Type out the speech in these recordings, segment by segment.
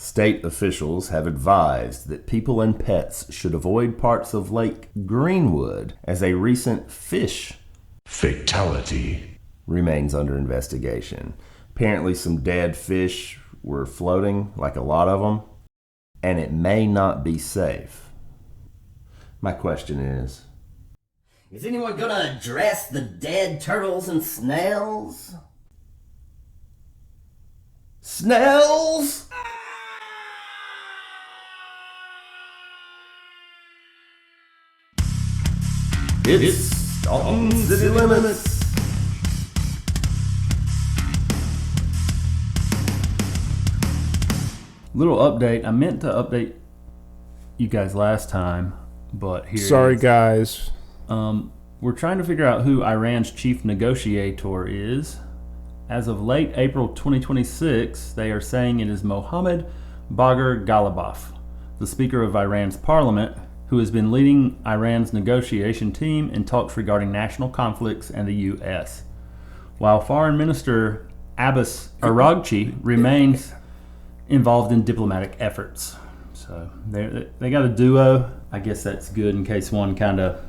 State officials have advised that people and pets should avoid parts of Lake Greenwood as a recent fish fatality remains under investigation. Apparently some dead fish were floating, like a lot of them, and it may not be safe. My question is anyone gonna address the dead turtles and snails? Snails? It's Dalton City Limits. Little update. I meant to update you guys last time, but here. Sorry, guys. We're trying to figure out who Iran's chief negotiator is. As of late April 2026, they are saying it is Mohammad Bagher Ghalibaf, the Speaker of Iran's parliament, who has been leading Iran's negotiation team in talks regarding national conflicts and the U.S., while Foreign Minister Abbas Araghchi remains involved in diplomatic efforts. So they got a duo. I guess that's good in case one kind of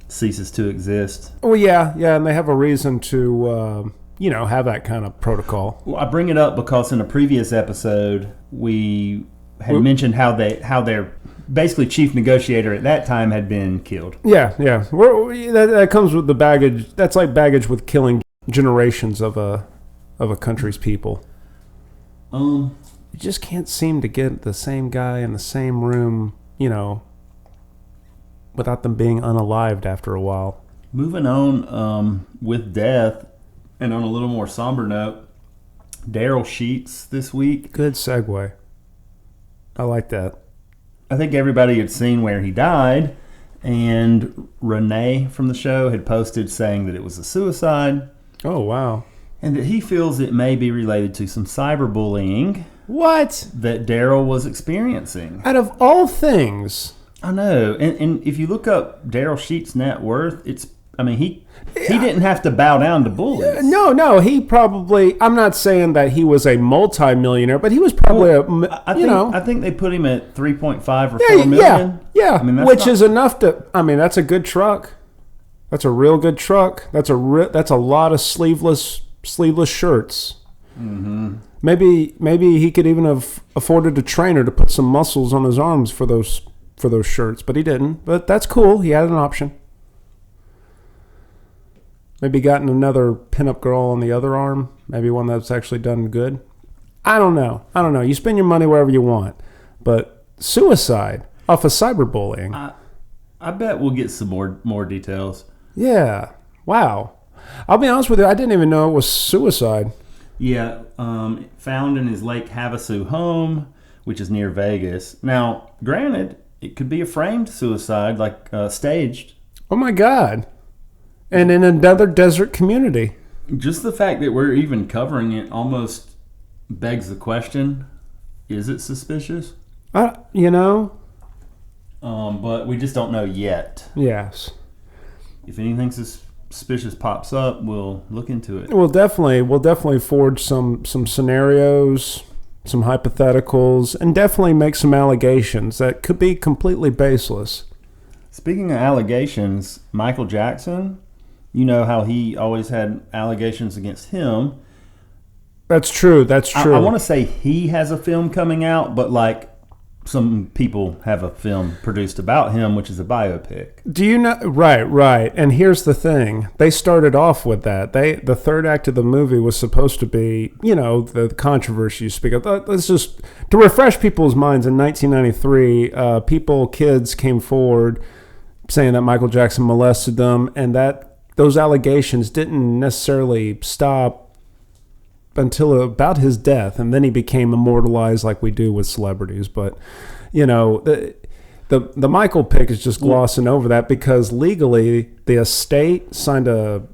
ceases to exist. Well, yeah, and they have a reason to, have that kind of protocol. Well, I bring it up because in a previous episode we had mentioned how their basically chief negotiator at that time had been killed. Yeah. That comes with the baggage. That's like baggage with killing generations of a country's people. You just can't seem to get the same guy in the same room, without them being unalived after a while. Moving on with death, and on a little more somber note, Daryl Sheets this week. Good segue. I like that. I think everybody had seen where he died, and Renee from the show had posted saying that it was a suicide. Oh, wow. And that he feels it may be related to some cyberbullying. What? That Daryl was experiencing. Out of all things. I know. And if you look up Daryl Sheets' net worth, he didn't have to bow down to bullies. No, he probably, I'm not saying that he was a multi-millionaire, but he was probably I think they put him at 3.5 or 4 million. Yeah, which is enough to, that's a good truck. That's a real good truck. That's a lot of sleeveless shirts. Mm-hmm. Maybe he could even have afforded a trainer to put some muscles on his arms for those shirts, but he didn't. But that's cool. He had an option. Maybe gotten another pinup girl on the other arm. Maybe one that's actually done good. I don't know. You spend your money wherever you want. But suicide off of cyberbullying. I bet we'll get some more details. Yeah. Wow. I'll be honest with you. I didn't even know it was suicide. Yeah. Found in his Lake Havasu home, which is near Vegas. Now, granted, it could be a framed suicide, like staged. Oh, my God. And in another desert community. Just the fact that we're even covering it almost begs the question, is it suspicious? But we just don't know yet. Yes. If anything suspicious pops up, we'll look into it. We'll definitely forge some scenarios, some hypotheticals, and definitely make some allegations that could be completely baseless. Speaking of allegations, Michael Jackson, you know how he always had allegations against him. That's true. I want to say he has a film coming out, but like some people have a film produced about him, which is a biopic. Do you know? Right. And here's the thing. They started off with that. The third act of the movie was supposed to be, the controversy you speak of. Let's just, to refresh people's minds, in 1993, kids came forward saying that Michael Jackson molested them, and that those allegations didn't necessarily stop until about his death, and then he became immortalized like we do with celebrities. But the Michael pick is just glossing over that, because legally the estate signed a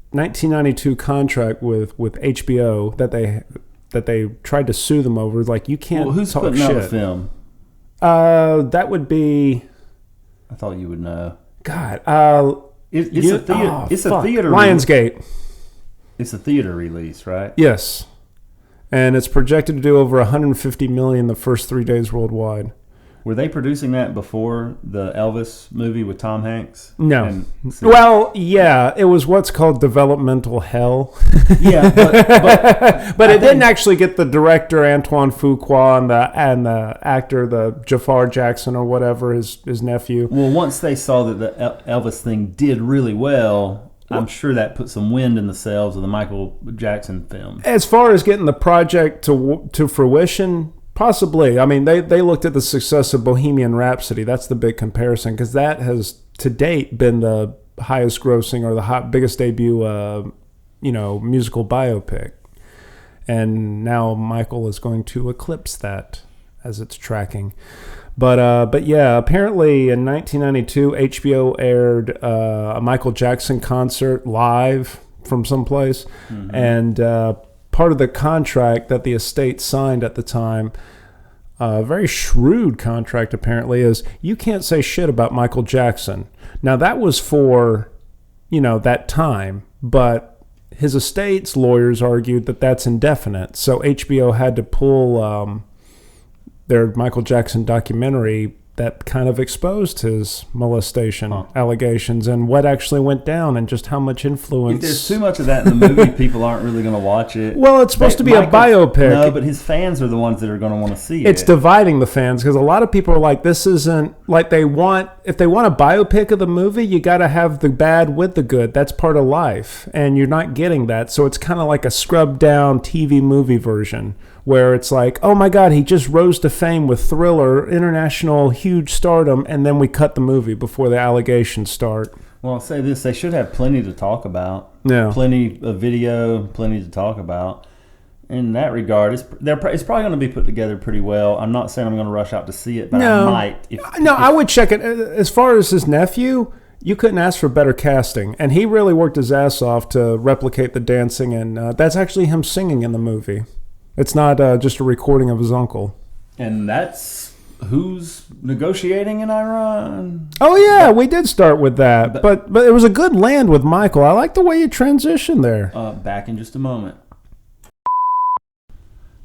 1992 contract with HBO that they tried to sue them over. Like, you can't who's talk putting shit. out the film? That would be, I thought you would know. God, it's a theater. It's a theater. Lionsgate. It's a theater release, right? Yes. and it's projected to do over 150 million the first 3 days worldwide. Were they producing that before the Elvis movie with Tom Hanks? No. Well, yeah, it was what's called developmental hell. Yeah, but it didn't actually get the director Antoine Fuqua and the actor, the Jafar Jackson or whatever, his nephew. Well, once they saw that the Elvis thing did really well, I'm sure that put some wind in the sails of the Michael Jackson film. As far as getting the project to fruition, possibly. I mean, they looked at the success of Bohemian Rhapsody. That's the big comparison, because that has to date been the highest grossing or the biggest debut, musical biopic. And now Michael is going to eclipse that as it's tracking. But yeah, apparently in 1992, HBO aired a Michael Jackson concert live from someplace, and part of the contract that the estate signed at the time, a very shrewd contract apparently, is you can't say shit about Michael Jackson. Now that was for, that time, but his estate's lawyers argued that that's indefinite. So HBO had to pull their Michael Jackson documentary that kind of exposed his molestation allegations and what actually went down and just how much influence. If there's too much of that in the movie, people aren't really going to watch it. Well, it's supposed to be a biopic. No, but his fans are the ones that are going to want to see it. It's dividing the fans, because a lot of people are like, this isn't like if they want a biopic of the movie, you got to have the bad with the good. That's part of life, and you're not getting that. So it's kind of like a scrubbed down TV movie version, where it's like, oh my God, he just rose to fame with Thriller, international huge stardom, and then we cut the movie before the allegations start. Well, I'll say this, they should have plenty to talk about. Yeah. Plenty of video, plenty to talk about. In that regard, it's probably going to be put together pretty well. I'm not saying I'm going to rush out to see it, but I might. I would check it. As far as his nephew, you couldn't ask for better casting. And he really worked his ass off to replicate the dancing, and that's actually him singing in the movie. It's not just a recording of his uncle. And that's who's negotiating in Iran. Oh, yeah, we did start with that. But it was a good land with Michael. I like the way you transitioned there. Back in just a moment.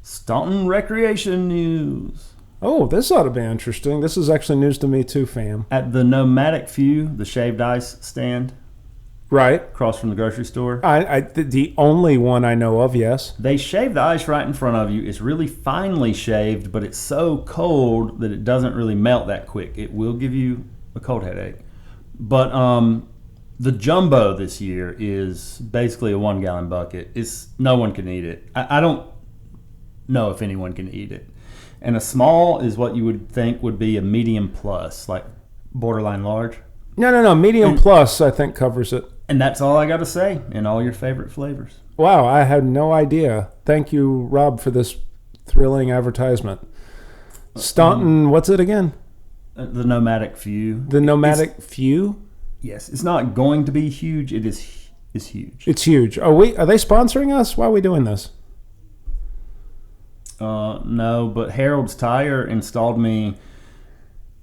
Staunton Recreation News. Oh, this ought to be interesting. This is actually news to me too, fam. At the Nomadic Few, the shaved ice stand. Right. Across from the grocery store. The only one I know of, yes. They shave the ice right in front of you. It's really finely shaved, but it's so cold that it doesn't really melt that quick. It will give you a cold headache. But the jumbo this year is basically a 1 gallon bucket. No one can eat it. I don't know if anyone can eat it. And a small is what you would think would be a medium plus, like borderline large. No. Medium plus, I think, covers it. And that's all I got to say, in all your favorite flavors. Wow, I had no idea. Thank you, Rob, for this thrilling advertisement. Staunton, what's it again? The Nomadic Few. The Nomadic Few? Yes, it's not going to be huge. It is huge. It's huge. Are they sponsoring us? Why are we doing this? No, but Harold's Tire installed me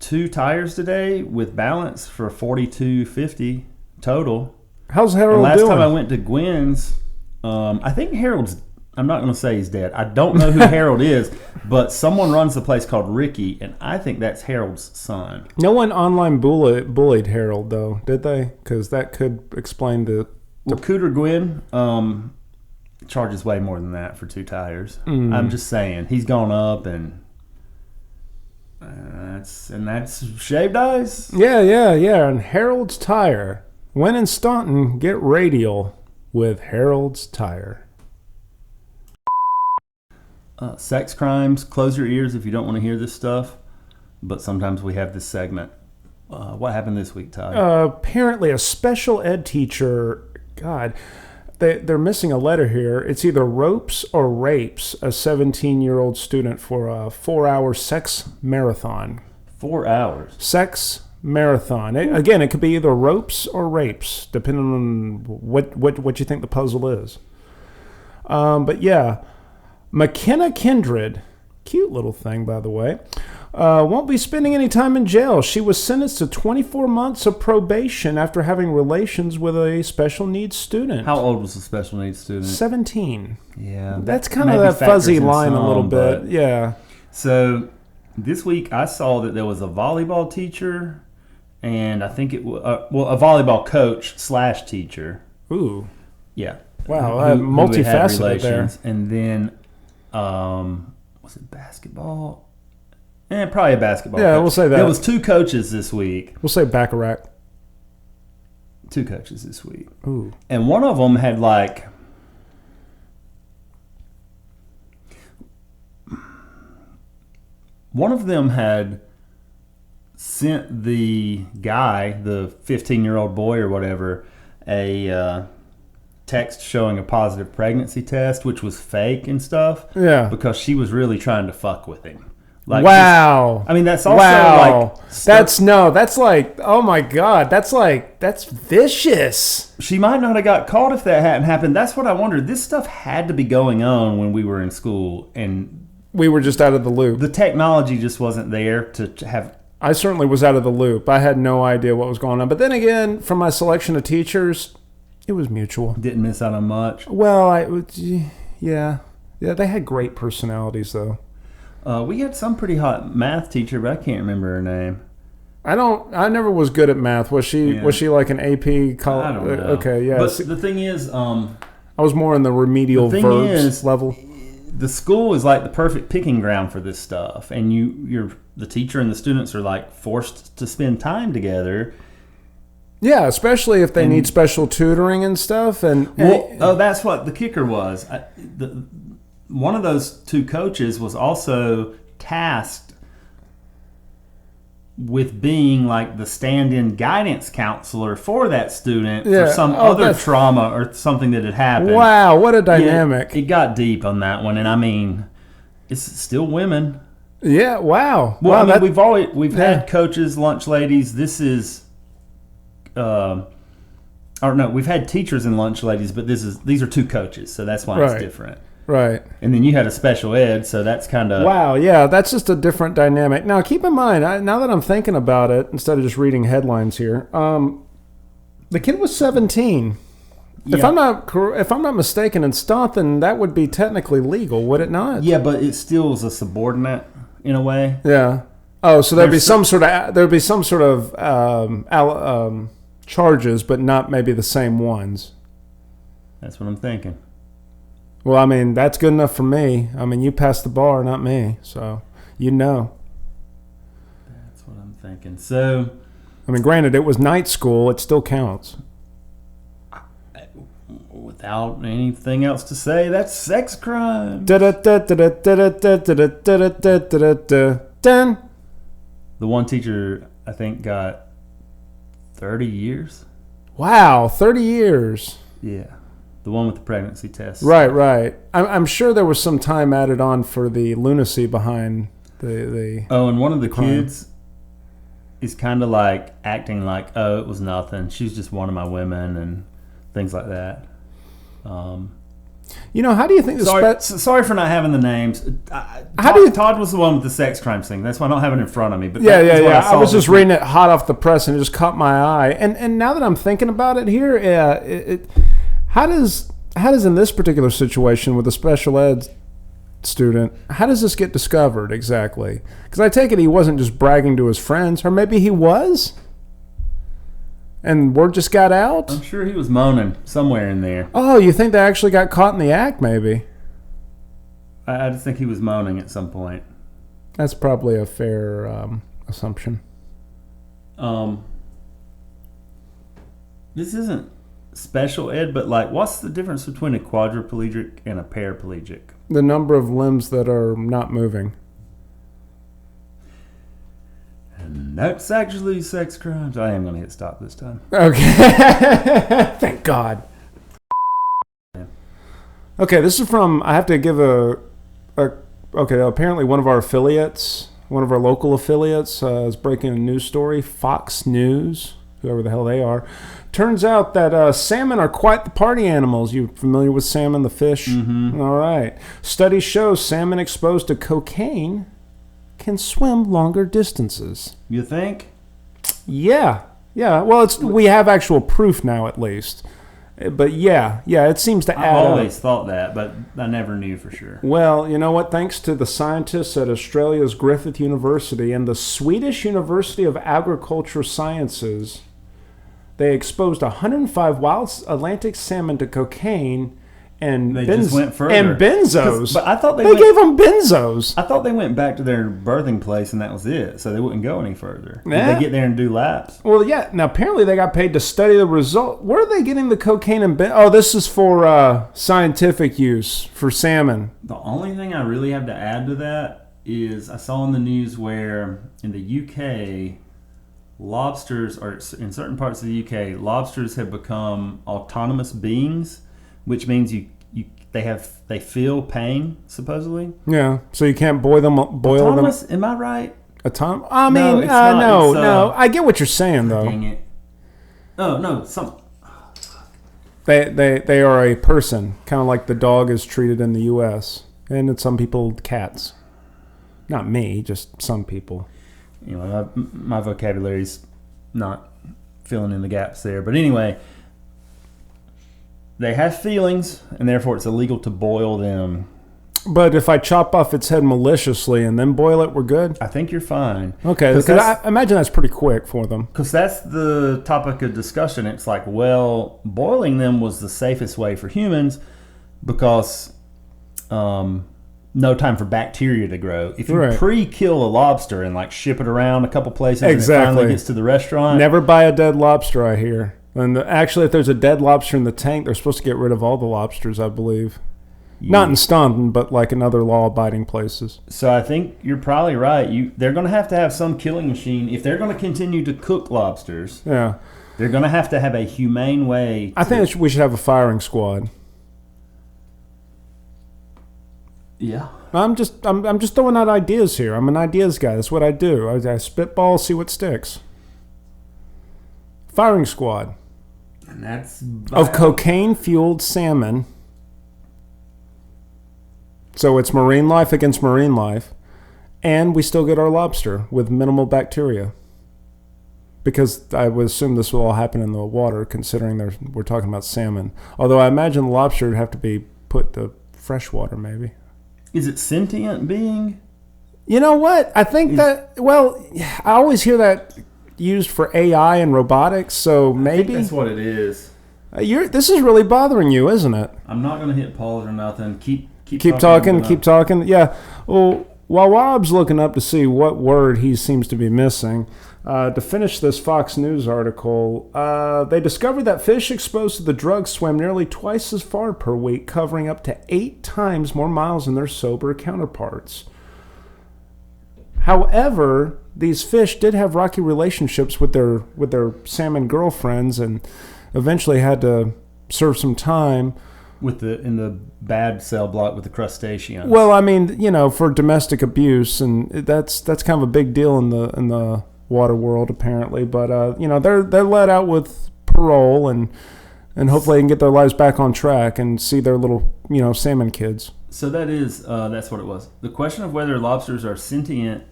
2 tires today with balance for $42.50 total. How's Harold and last doing? time I went to Gwen's, I think Harold's, I'm not going to say he's dead. I don't know who Harold is, but someone runs the place called Ricky, and I think that's Harold's son. No one online bullied Harold, though, did they? Because that could explain the... Well, Cooter Gwen charges way more than that for 2 tires. I'm just saying. He's gone up, and that's shaved ice. Yeah. And Harold's Tire. When in Staunton, get radial with Harold's Tire. Sex crimes. Close your ears if you don't want to hear this stuff. But sometimes we have this segment. What happened this week, Ty? Apparently a special ed teacher, God, they're missing a letter here. It's either ropes or rapes a 17-year-old student for a 4-hour sex marathon. 4 hours? Sex marathon. Again, it could be either ropes or rapes, depending on what you think the puzzle is. But yeah, McKenna Kindred Cute little thing, by the way. Won't be spending any time in jail. She was sentenced to 24 months of probation after having relations with a special needs student. How old was the special needs student? 17. Yeah. That's kind of that fuzzy line a little bit. Yeah. So this week I saw that there was a volleyball teacher, and I think it was, a volleyball coach / teacher. Ooh. Yeah. Wow. Multifaceted there. And then, was it basketball? Probably a basketball coach. We'll say that. There was 2 coaches this week. We'll say Baccarat. 2 coaches this week. Ooh. And one of them had one of them had sent the guy, the 15-year-old boy or whatever, a text showing a positive pregnancy test, which was fake and stuff. Yeah. Because she was really trying to fuck with him. Wow. I mean, that's also that's like, oh my God, that's vicious. She might not have got caught if that hadn't happened. That's what I wondered. This stuff had to be going on when we were in school, and we were just out of the loop. The technology just wasn't there to have. I certainly was out of the loop. I had no idea what was going on. But then again, from my selection of teachers, it was mutual. Didn't miss out on much. Well, yeah, they had great personalities though. We had some pretty hot math teacher, but I can't remember her name. I never was good at math. Was she? Yeah. Was she like an AP? I don't know. Okay, yeah. But the thing is, I was more in the remedial verbs level. The school is like the perfect picking ground for this stuff, and the teacher and the students are like forced to spend time together. Yeah, especially if they need special tutoring and stuff. That's what the kicker was. One of those 2 coaches was also tasked with being like the stand-in guidance counselor for that student for some other trauma or something that had happened. Wow, what a dynamic. Yeah, it got deep on that one, and I mean, it's still women. Yeah, wow. Well, I mean, we've had coaches, lunch ladies. This is we've had teachers and lunch ladies, but these are 2 coaches, so that's why it's different. Right. And then you had a special ed, so that's kind of... Wow, yeah, that's just a different dynamic. Now, keep in mind, now that I'm thinking about it, instead of just reading headlines here, the kid was 17. Yeah. If I'm not mistaken, in Staunton, that would be technically legal, would it not? Yeah, but it still is a subordinate in a way. Yeah. Oh, so there'd be some sort of charges, but not maybe the same ones. That's what I'm thinking. Well, I mean, that's good enough for me. I mean, you passed the bar, not me, so you know. That's what I'm thinking. So, I mean, granted, it was night school. It still counts. Without anything else to say, that's sex crime. The one teacher, I think, got 30 years. Wow, 30 years. Yeah. The one with the pregnancy test. Right. I'm sure there was some time added on for the lunacy behind the Oh, and one of the crime. kids is kind of like acting like, oh, it was nothing. She's just one of my women and things like that. How do you think sorry for not having the names. Todd was the one with the sex crime thing. That's why I don't have it in front of me. But yeah. I was just reading it hot off the press and it just caught my eye. And now that I'm thinking about it here, How does in this particular situation with a special ed student, how does this get discovered exactly? Because I take it he wasn't just bragging to his friends, or maybe he was, and word just got out? I'm sure he was moaning somewhere in there. Oh, you think they actually got caught in the act, maybe? I just think he was moaning at some point. That's probably a fair assumption. This isn't special ed, but like, what's the difference between a quadriplegic and a paraplegic? The number of limbs that are not moving. And that's actually sex crimes. I am going to hit stop this time. Okay. Thank God. Okay, this is from, I have to give apparently one of our local affiliates is breaking a news story. Fox News, whoever the hell they are. Turns out that salmon are quite the party animals. You familiar with salmon, the fish? Mm-hmm. All right. Studies show salmon exposed to cocaine can swim longer distances. You think? Yeah. Well, we have actual proof now, at least. But yeah, it seems to add I've up. always thought that, but I never knew for sure. Well, you know what? Thanks to the scientists at Australia's Griffith University and the Swedish University of Agriculture Sciences, they exposed 105 wild Atlantic salmon to cocaine and They just went further. and benzos. But I thought they gave them benzos. I thought they went back to their birthing place and that was it, so they wouldn't go any further. Yeah. Did they get there and do laps? Well, yeah. Now, apparently they got paid to study the result. Where are they getting the cocaine and Oh, this is for scientific use for salmon. The only thing I really have to add to that is I saw in the news where in the UK, lobsters, or in certain parts of the UK, lobsters have become autonomous beings, which means they feel pain, supposedly. Yeah, so you can't boil them. Autonomous, am I right? I mean, No, it's not. no. I get what you're saying, though. Dang it. Oh, no, They are a person, kind of like the dog is treated in the U.S. and in some people, cats. Not me, just some people. you know, my vocabulary's not filling in the gaps there. But anyway, they have feelings, and therefore it's illegal to boil them. But if I chop off its head maliciously and then boil it, we're good? I think you're fine. Okay, because I imagine that's pretty quick for them. Because that's the topic of discussion. It's like, well, boiling them was the safest way for humans because no time for bacteria to grow. If you pre-kill a lobster and like ship it around a couple places and it finally gets to the restaurant. Never buy a dead lobster, I hear. And actually, if there's a dead lobster in the tank, they're supposed to get rid of all the lobsters, I believe. Yeah. Not in Staunton, but like in other law-abiding places. So I think you're probably right. They're going to have some killing machine. If they're going to continue to cook lobsters, yeah, they're going to have a humane way. I think we should have a firing squad. Yeah. I'm just throwing out ideas here. I'm an ideas guy. That's what I do. I spitball, see what sticks. Firing squad. And that's of cocaine-fueled salmon. So it's marine life against marine life, and we still get our lobster with minimal bacteria. Because I would assume this will all happen in the water, considering we're talking about salmon. Although I imagine the lobster would have to be put to fresh water, maybe. Is it sentient being? You know what? I think I always hear that used for AI and robotics, so maybe... I think that's what it is. This is really bothering you, isn't it? I'm not going to hit pause or nothing. Keep talking. Yeah. Well, while Rob's looking up to see what word he seems to be missing, to finish this Fox News article, they discovered that fish exposed to the drug swam nearly twice as far per week, covering up to 8 times more miles than their sober counterparts. However, these fish did have rocky relationships with their salmon girlfriends, and eventually had to serve some time. In the bad cell block with the crustaceans. Well, I mean, for domestic abuse, and that's kind of a big deal in the water world, apparently. But they're let out with parole, and hopefully they can get their lives back on track and see their little salmon kids. So that's what it was. The question of whether lobsters are sentient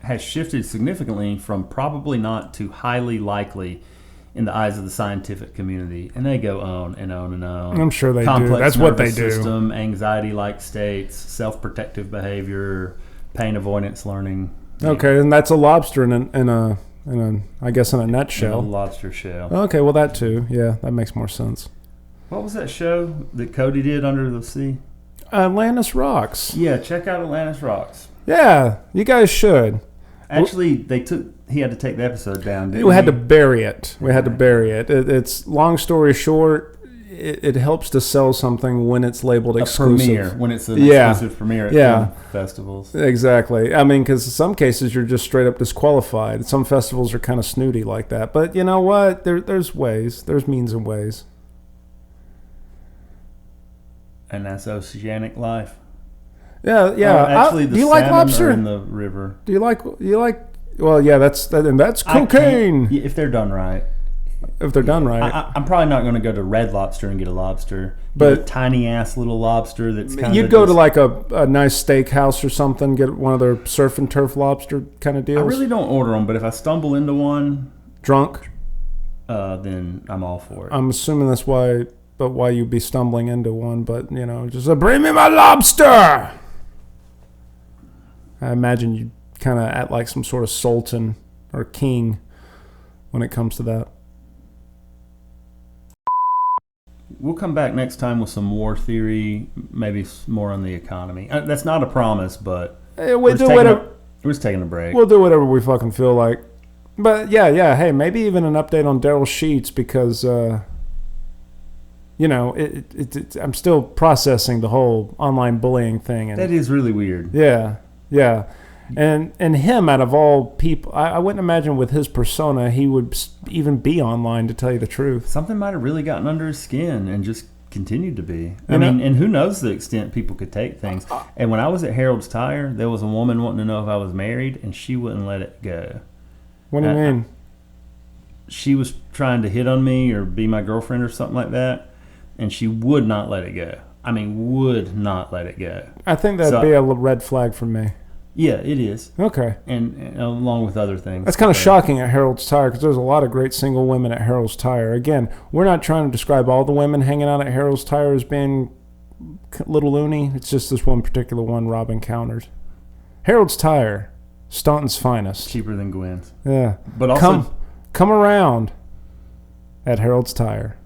has shifted significantly from probably not to highly likely in the eyes of the scientific community, and they go on and on and on. I'm sure they Complex do. That's what they do. System, anxiety-like states, self-protective behavior, pain avoidance learning. Okay, and that's a lobster in a I guess in a nutshell. In a lobster shell. Okay, well that too. Yeah, that makes more sense. What was that show that Cody did under the sea? Atlantis Rocks. Yeah, check out Atlantis Rocks. Yeah, you guys should. Actually, he had to take the episode down, didn't he? We had to bury it. It's long story short, it helps to sell something when it's labeled exclusive. Premiere, when it's an exclusive premiere at film festivals. Exactly. I mean, because in some cases you're just straight up disqualified. Some festivals are kind of snooty like that. But you know what? There's ways. There's means and ways. And that's oceanic life. Yeah. Actually, do you like lobster? Are in the river. Do you like? Well, yeah, that's cocaine. If they're done right. if they're done right. I'm probably not going to go to Red Lobster and get a lobster. But- Get a tiny ass little lobster that's kind of. You'd go to like a nice steakhouse or something, get one of their surf and turf lobster kind of deals. I really don't order them, but if I stumble into one, Drunk? then I'm all for it. I'm assuming that's why you'd be stumbling into one, but, just bring me my lobster! I imagine you kind of act like some sort of sultan or king when it comes to that. We'll come back next time with some war theory, maybe more on the economy. That's not a promise, but we're just taking a break. We'll do whatever we fucking feel like. But yeah. Hey, maybe even an update on Daryl Sheets because, I'm still processing the whole online bullying thing. And that is really weird. Yeah. And him, out of all people, I wouldn't imagine with his persona he would even be online, to tell you the truth. Something might have really gotten under his skin and just continued to be. You know? And who knows the extent people could take things. And when I was at Harold's Tire, there was a woman wanting to know if I was married, and she wouldn't let it go. What do you mean? She was trying to hit on me or be my girlfriend or something like that, and she would not let it go. I mean, would not let it go. I think that'd be a red flag for me. Yeah, it is. Okay. And along with other things. That's kind of shocking at Harold's Tire because there's a lot of great single women at Harold's Tire. Again, we're not trying to describe all the women hanging out at Harold's Tire as being little loony. It's just this one particular one Rob encountered. Harold's Tire, Staunton's finest. Cheaper than Gwen's. Yeah. But also come around at Harold's Tire.